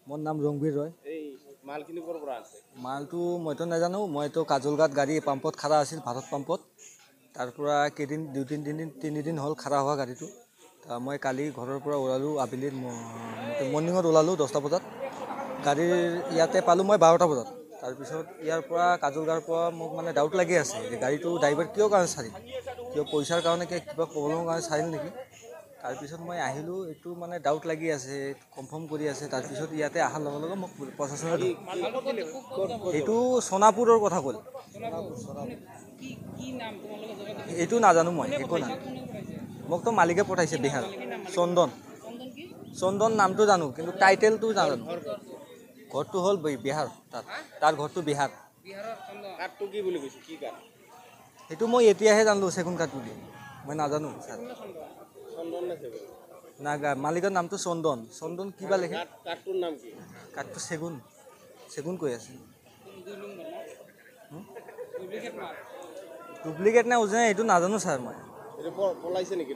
মোৰ নাম ৰংবীৰ ৰয়। এই মালখিনি ক'ৰ পৰা আছে? মালটো মইতো নাজানো, মইতো কাজলগাঁৱত গাড়ী পাম্পত খাৰা আছিল, ভাৰত পাম্পত। তাৰ পৰা কেইদিন তিনিদিন হ'ল খাৰা হোৱা গাড়ীটো। মই কালি ঘৰৰ পৰা ওলালোঁ, আবেলি মৰ্ণিঙত ওলালোঁ 10টা বজাত। গাড়ীৰ ইয়াতে পালোঁ মই 12টা বজাত। তাৰপিছত ইয়াৰ পৰা কাজলগাঁৱৰ পৰা মোক মানে ডাউট লাগি আছে যে গাড়ীটো ড্ৰাইভাৰ কিয় কাৰণে চাৰিল, কিয় পইচাৰ কাৰণে কিবা প্ৰব্লেমৰ কাৰণে চাৰিল নেকি। তাৰপিছত মই আহিলোঁ, এইটো মানে ডাউট লাগি আছে, কনফাৰ্ম কৰি আছে। তাৰপিছত ইয়াতে অহাৰ লগে লগে মোক প্ৰশাসনে এইটো সোণাপুৰৰ কথা ক'ল। এইটো নাজানো মই, একো নাই। মোকতো মালিকে পঠাইছে বিহাৰ, চন্দন নামটো জানো, কিন্তু টাইটেলটো নাজানো। ঘৰটো হ'ল বিহাৰ, তাৰ ঘৰটো বিহাৰ। কাঠটো কি বুলি কৈছে, কি কাঠ? সেইটো মই এতিয়াহে জানিলোঁ চেগুন কাঠ বুলি, মই নাজানো ছাৰ। চন্দন আছে না, মালিকৰ নামটো চন্দন কিবা লিখে। কাঠটোৰ নাম কি? কাঠটো চেগুন কৈ আছে। ডুপ্লিকেট নে অৰিজিনেল এইটো নাজানো ছাৰ মই। পলাইছে নেকি?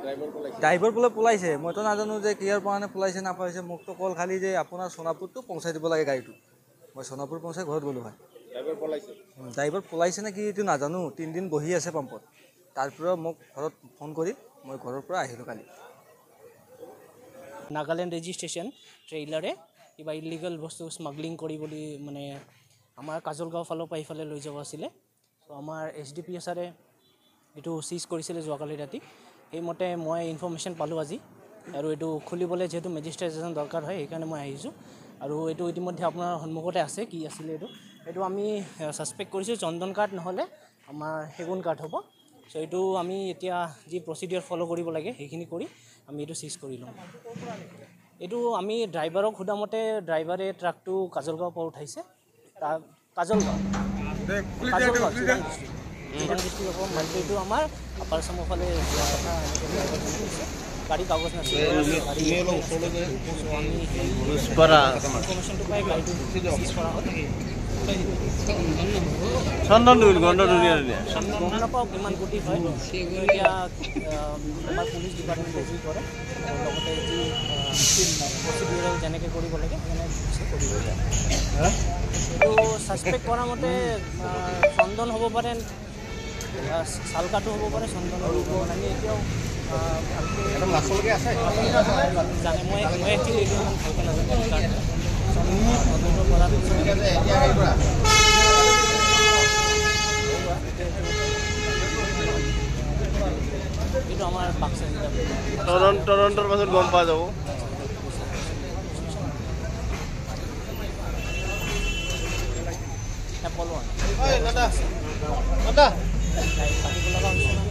ড্ৰাইভাৰ বোলে পলাইছে, মইতো নাজানো যে কিহৰ কাৰণে পলাইছে নাপাইছে। মোকতো কল খালি যে আপোনাৰ সোণাপুৰটো পहुঁচাই দিব লাগে গাড়ীটো। মই সোণাপুৰ পहुঁচাই ঘৰত গ'লোঁ হয়। ড্ৰাইভাৰ পলাইছে নে কি এইটো নাজানো। 3 দিন বহি আছে পাম্পত। তাৰপৰা মোক ঘৰত ফোন কৰি মই ঘৰৰ পৰা আহিলোঁ কালি। নাগালেণ্ড ৰেজিষ্ট্ৰেশ্যন ট্ৰেইলাৰে কিবা ইলিগেল বস্তু স্মাগলিং কৰি বুলি মানে আমাৰ কাজলগাঁও ফালৰ পৰা ইফালে লৈ যাব আছিলে। ত' আমাৰ SDPSৰে এইটো চিজ কৰিছিলে যোৱাকালি ৰাতি। সেইমতে মই ইনফৰ্মেশ্যন পালোঁ আজি, আৰু এইটো খুলিবলৈ যিহেতু মেজিষ্ট্ৰেশ্যন দৰকাৰ হয়, সেইকাৰণে মই আহিছোঁ। আৰু এইটো ইতিমধ্যে আপোনাৰ সন্মুখতে আছে, কি আছিলে এইটো আমি ছাছপেক্ট কৰিছোঁ চন্দন কাঠ নহ'লে আমাৰ সেগুন কাঠ হ'ব। চ' এইটো আমি এতিয়া যি প্ৰচিডিঅ'ৰ ফ'ল' কৰিব লাগে সেইখিনি কৰি আমি এইটো চিজ কৰি লওঁ। এইটো আমি ড্ৰাইভাৰক সোধা মতে ড্ৰাইভাৰে ট্ৰাকটো কাজলগাঁৱৰ পৰা উঠাইছে। কাজলগাঁও চিৰাং ডিষ্ট্ৰিক্ট হ'ব। মালটো আমাৰ আপাৰ আছামৰ ফালে যোৱা কথা এনেকৈ ড্ৰাইভাৰজনে কৈছে। গাড়ী কাগজ নাছিল, ইনফৰ্মেশ্যনটো পাই গাড়ীটো চিজ কৰা হ'ল। গম নাপাওঁ কিমান কোটি হয়, এতিয়া আমাৰ পুলিচ ডিপাৰ্টমেণ্টে যি কৰে লগতে যি প্ৰচিডিউৰেল যেনেকৈ কৰিব লাগে সেনেকৈ কৰিব যায়। এইটো ছাছপেক্ট কৰা মতে চন্দন হ'ব পাৰে, চালকাটো হ'ব পাৰে, চন্দন হ'ব পাৰে। আমি এতিয়াও ভালকৈ জানে মই একচুৱেলি এইটো ইমান ভালকৈ নাজানো। এইটো আমাৰ বাক্সা তদন্তৰ পাছত গম পোৱা যাব। এপল 1 দাদা পাতিব লগা হৈছে